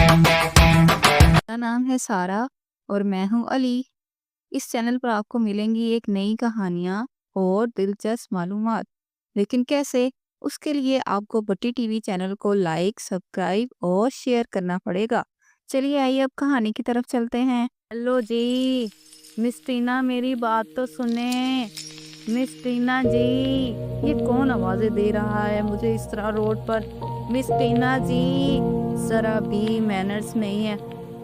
मेरा नाम है सारा और मैं हूँ अली। इस चैनल पर आपको मिलेंगी एक नई कहानियाँ और दिलचस्प मालूमात। लेकिन कैसे? उसके लिए आपको बट्टी टीवी चैनल को लाइक, सब्सक्राइब और शेयर करना पड़ेगा। चलिए आइए अब कहानी की तरफ चलते हैं। हेलो जी, मिस टीना मेरी बात तो सुने। मिस टीना जी, ये कौन आवाजें दे रहा है मुझे इस तरह रोड पर? मिस टीना जी, जरा भी मैनर्स नहीं है।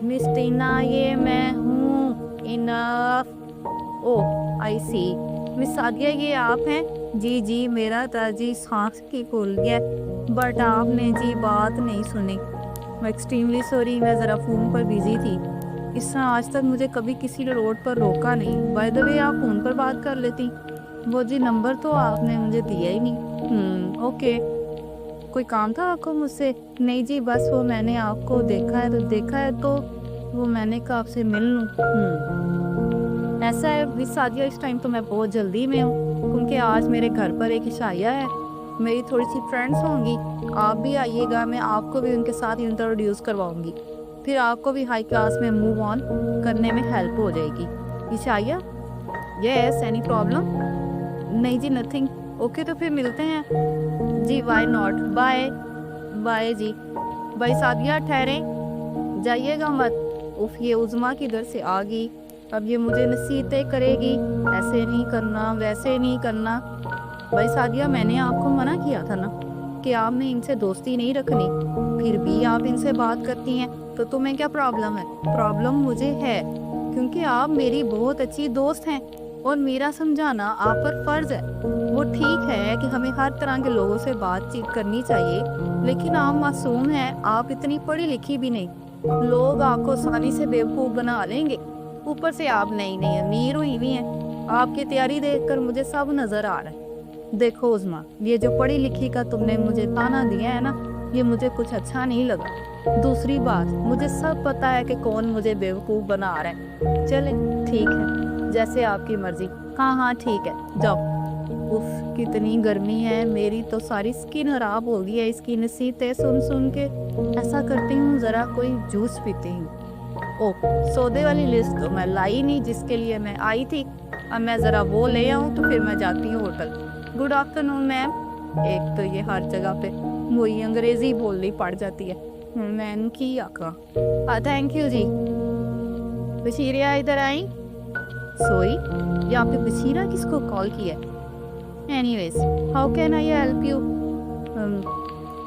मिस टीना, ये मैं हूँ। इनफ। ओह आई सी। मिस सादिया, ये आप हैं? जी जी, मेरा था जी, सांस की खुल गया, बट आपने जी बात नहीं सुनी। मैं एक्सट्रीमली सॉरी, मैं ज़रा फ़ोन पर बिजी थी। इस तरह आज तक मुझे कभी किसी ने रोड पर रोका नहीं। बाय द वे, आप फ़ोन पर बात कर लेती। वो जी नंबर तो आपने मुझे दिया ही नहीं। ओके। कोई काम था आपको मुझसे? नहीं जी, बस वो मैंने आपको देखा है तो वो मैंने कहा आपसे मिल लूं। ऐसा है मिस सादिया, इस टाइम तो मैं बहुत जल्दी में हूँ क्योंकि आज मेरे घर पर एक इशाया है। मेरी थोड़ी सी फ्रेंड्स होंगी, आप भी आइएगा, मैं आपको भी उनके साथ इंट्रोड्यूस करवाऊंगी। फिर आपको भी हाई क्लास में मूव ऑन करने में हेल्प हो जाएगी। Ishaya, yes, any problem? नहीं जी, नथिंग। ओके, तो फिर मिलते हैं जी। Why not. बाय। बाय जी। भाई सादिया, ठहरे, जाइएगा मत। उफ, ये उज़मा किधर से आ गई? अब ये मुझे नसीहतें करेगी, ऐसे नहीं करना, वैसे नहीं करना। भाई सादिया, मैंने आपको मना किया था ना कि आपने इनसे दोस्ती नहीं रखनी, फिर भी आप इनसे बात करती हैं, तो तुम्हें क्या प्रॉब्लम है? प्रॉब्लम मुझे है क्योंकि आप मेरी बहुत अच्छी दोस्त हैं और मेरा समझाना आप पर फर्ज है। वो ठीक है कि हमें हर तरह के लोगों से बातचीत करनी चाहिए, लेकिन आप मासूम हैं, आप इतनी पढ़ी लिखी भी नहीं। लोग आपको आसानी से बेवकूफ़ बना लेंगे। ऊपर से आप नई नई अमीर हुई हुई हैं। आपकी तैयारी देखकर मुझे सब नज़र आ रहा है। देखो उज़मा, ये जो पढ़ी लिखी का तुमने मुझे ताना दिया है ना, ये मुझे कुछ अच्छा नहीं लगा। दूसरी बात, मुझे सब पता है कि कौन मुझे बेवकूफ़ बना रहा है। चले, ठीक है, जैसे आपकी मर्जी। हाँ हाँ ठीक है, जाओ। उफ, कितनी गर्मी है, मेरी तो सारी स्किन खराब हो गई है इसकी नसीहतें सुन सुन के। ऐसा करती हूँ, ज़रा कोई जूस पीती हूँ। ओह, सौदे वाली लिस्ट तो मैं लाई नहीं जिसके लिए मैं आई थी। अब मैं ज़रा वो ले आऊँ तो फिर मैं जाती हूँ होटल। Good afternoon ma'am. एक तो ये हर जगह पे वही अंग्रेज़ी बोलनी पड़ जाती है। मैम की आका। थैंक यू जी। बशीरिया इधर आई। सोई, या आपने बशीरा किसको कॉल किया? Anyways, how can I help you?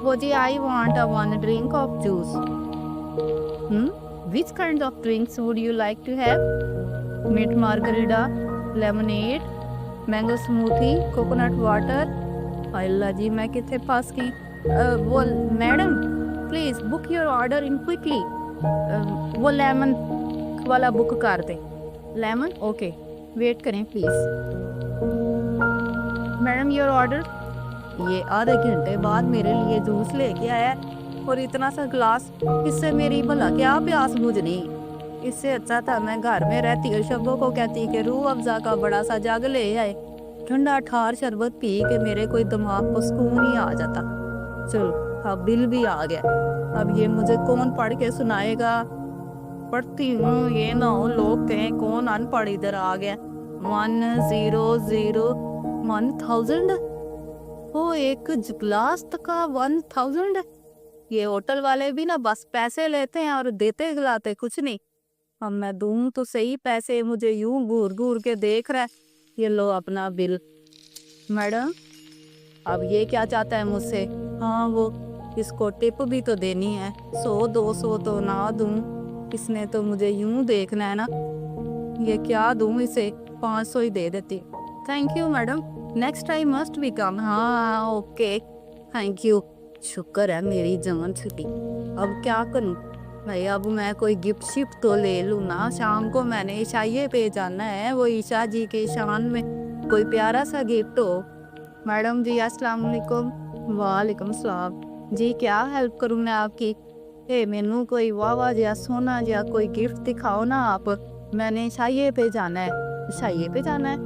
वो जी, I want one drink of juice. Which kind of drinks would you like to have? Mint margarita, lemonade, mango smoothie, coconut water? अल्लाह जी, मैं कितने पास की। वो madam, please book your order in quickly. वो lemon वाला book कर दे। Lemon, okay, wait करें please. Madam, your order. ये आधे घंटे बाद मेरे लिए जूस लेके आया और इतना सा ग्लास, इससे मेरी भला क्या प्यास बुझनी? इससे अच्छा था मैं घर में रहती और शब्बों को कहती कि रूह अफ़ज़ा का बड़ा सा जग ले आए, ठंडा ठार शरबत पी के मेरे कोई दिमाग को सुकून ही आ जाता। चलो, अब बिल भी आ गया। अब ये मुझे कौन पढ़ के सुनाएगा? पढ़ती हूँ, ये ना हो लोग कहें कौन अनपढ़ इधर आ गया। 100 1000। ओ, एक गिलास का 1000? ये होटल वाले भी ना बस पैसे लेते हैं और देते गिलाते कुछ नहीं। अब मैं दूं तो सही पैसे, मुझे यूं घूर घूर के देख रहा है। ये लो अपना बिल। मैडम, अब ये क्या चाहता है मुझसे? हाँ, वो इसको टिप भी तो देनी है, 100 200 तो ना दूं। इसने तो मुझे यूं देखना है ना। ये क्या दूं इसे? 500 ही दे देती। Thank you madam, next time must be come. हाँ ओके, थैंक यू। शुक्र है मेरी जान छुट्टी। अब क्या करूं भाई? अब मैं कोई गिफ्ट शिफ्ट तो ले लूँ ना। शाम को मैंने ईशाइये पे जाना है, वो ईशा जी के शान में कोई प्यारा सा गिफ्ट हो। मैडम जी, अस्सलाम वालेकुम। वालेकुम सलाम जी, क्या हेल्प करूं मैं आपकी? मैनू कोई वाह जिहा सोना जिहा कोई गिफ्ट दिखाओ ना आप। मैंने ईशाइये पे जाना है। ईशाइये पे जाना है,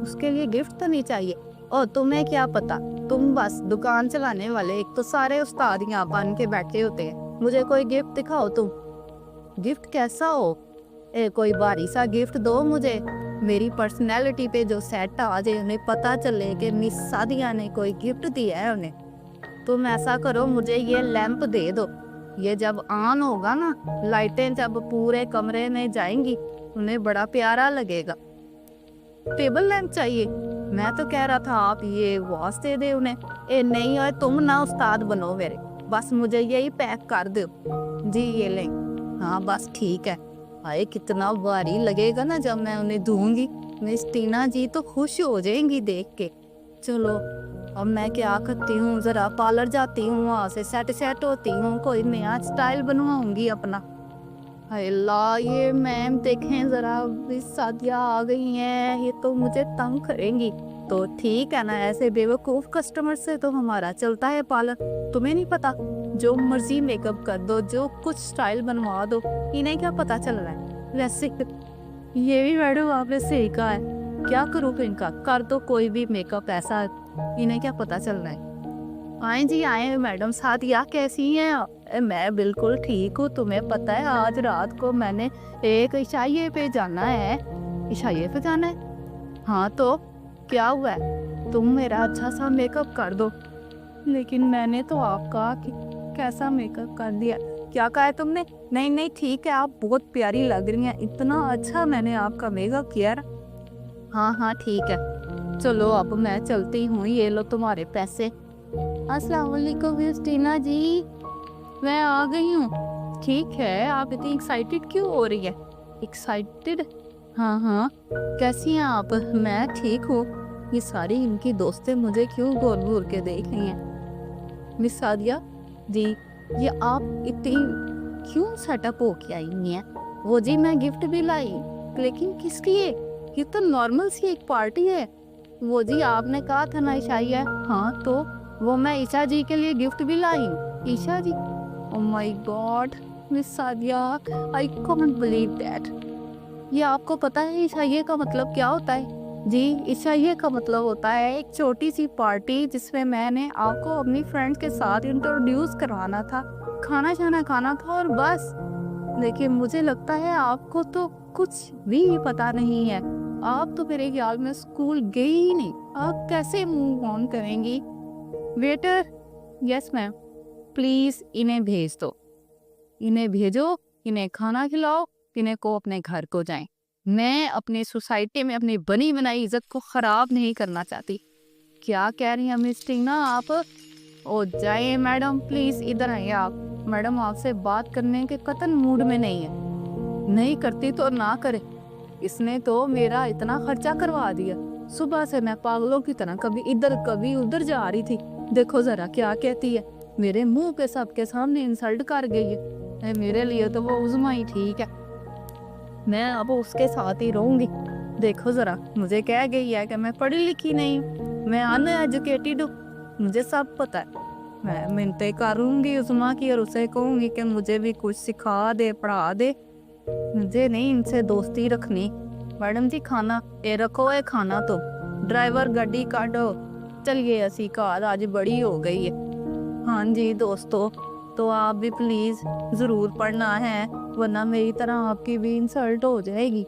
उसके लिए गिफ्ट तो नहीं चाहिए? और तुम्हें क्या पता, तुम बस दुकान चलाने वाले, एक तो सारे उस्ताद यहाँ बन के बैठे होते हैं। मुझे कोई गिफ्ट दिखाओ तुम। गिफ्ट कैसा हो? कोई भारी सा गिफ्ट दो मुझे, मेरी पर्सनैलिटी पे जो सेट आ जाए, उन्हें पता चले कि मिस सादिया ने कोई गिफ्ट दिया है उन्हें। तुम ऐसा करो, मुझे ये लैंप दे दो, ये जब ऑन होगा ना, लाइटें जब पूरे कमरे में जाएंगी, उन्हें बड़ा प्यारा लगेगा। टेबल लैंप चाहिए? मैं तो कह रहा था आप ये वॉच दे दे उन्हें। नहीं, और तुम ना उस्ताद बनो मेरे, बस मुझे यही पैक कर दो। जी ये लें। हाँ बस ठीक है। हाय कितना भारी लगेगा ना जब मैं उन्हें दूंगी, मिस टीना जी तो खुश हो जाएंगी देख के। चलो अब मैं क्या करती हूँ, जरा पार्लर जाती हूँ, वहाँ से सेट होती हूँ, कोई नया स्टाइल बनवाऊंगी अपना। हाय अल्लाह, ये मैम देखें जरा, मिस सादिया आ गई हैं, ये तो मुझे तंग करेंगी। तो ठीक है ना, ऐसे बेवकूफ कस्टमर से तो हमारा चलता है पार्लर। तुम्हें नहीं पता, जो मर्जी मेकअप कर दो, जो कुछ स्टाइल बनवा दो, इन्हें क्या पता चल रहा है। वैसे ये भी मैडम आपने सही कहा है, क्या करूँ इनका, कर दो कोई भी मेकअप ऐसा, इन्हें क्या पता चल रहा है। आए जी आए मैडम सादिया, कैसी हैं? मैं बिल्कुल ठीक हूँ। तुम्हें पता है आज रात को मैंने एक इशाइये पे जाना है। इशाइये पे जाना है? हाँ तो क्या हुआ है, तुम मेरा अच्छा सा मेकअप कर दो। लेकिन मैंने तो आपका कैसा मेकअप कर दिया। क्या कहा है तुमने? नहीं नहीं ठीक है, आप बहुत प्यारी लग रही हैं, इतना अच्छा मैंने आपका मेकअप किया। हाँ हाँ ठीक है, चलो अब मैं चलती हूँ, ये लो तुम्हारे पैसे। अस्सलाम वालेकुम मिस टीना जी, मैं आ गई हूँ। ठीक है, आप इतनी एक्साइटेड क्यों हो रही है? एक्साइटेड? हाँ हाँ, कैसी हैं आप? मैं ठीक हूँ। ये सारी इनकी दोस्तें मुझे क्यों घूर घूर के देख रही हैं? मिस सादिया जी, ये आप इतनी क्यों सेटअप हो के आई हैं? वो जी मैं गिफ्ट भी लाई, लेकिन किसकी है? ये तो नॉर्मल सी एक पार्टी है। वो जी आपने कहा था ना ईशाई है। हाँ तो वो मैं ईशा जी के लिए गिफ्ट भी लाई हूँ। Isha ji? Oh my god miss Sadia, I can't believe that. ये आपको पता है ईशाइये का मतलब क्या होता है? जी ईशाइये का मतलब होता है एक छोटी सी पार्टी जिसमें मैंने आपको अपनी फ्रेंड्स के साथ इंट्रोड्यूस करवाना था, खाना शाना खाना था और बस। देखिए मुझे लगता है आपको तो कुछ भी पता नहीं है, आप तो मेरे ख्याल में स्कूल गई ही नहीं, आप कैसे मूव ऑन करेंगी? वेटर, यस मैम, प्लीज इन्हें भेज दो, इन्हें भेजो, इन्हें खाना खिलाओ, इन्हें को अपने घर को जाएं। मैं अपने सोसाइटी में अपनी बनी बनाई इज्जत को खराब नहीं करना चाहती। क्या कह रही हैं मिस टीना आप? ओ जाए मैडम, प्लीज इधर आइए आप। मैडम आपसे बात करने के कतन मूड में नहीं है। नहीं करती तो ना करे, इसने तो मेरा इतना खर्चा करवा दिया। सुबह से मैं पागलों की तरह कभी इधर कभी उधर जा रही थी। देखो जरा क्या कहती है, मेरे मुंह पे सबके सामने इंसल्ट कर गई है। मेरे लिए तो वो उज़मा ही ठीक है, मैं अब उसके साथ ही रहूंगी। देखो जरा, मुझे कह गई है कि मैं पढ़ी लिखी नहीं हूँ, मैं अनएजुकेटेड हूँ, मुझे सब पता है। मैं मिन्नतें करूंगी उज़मा की और उसे कहूंगी कि मुझे भी कुछ सिखा दे, पढ़ा दे। मुझे नहीं इनसे दोस्ती रखनी। मैडम जी खाना ये रखो, है खाना तो ड्राइवर गड्डी काटो, चलिए असी कार आज बड़ी हो गई है। हाँ जी दोस्तों, तो आप भी प्लीज जरूर पढ़ना है, वरना मेरी तरह आपकी भी इंसल्ट हो जाएगी।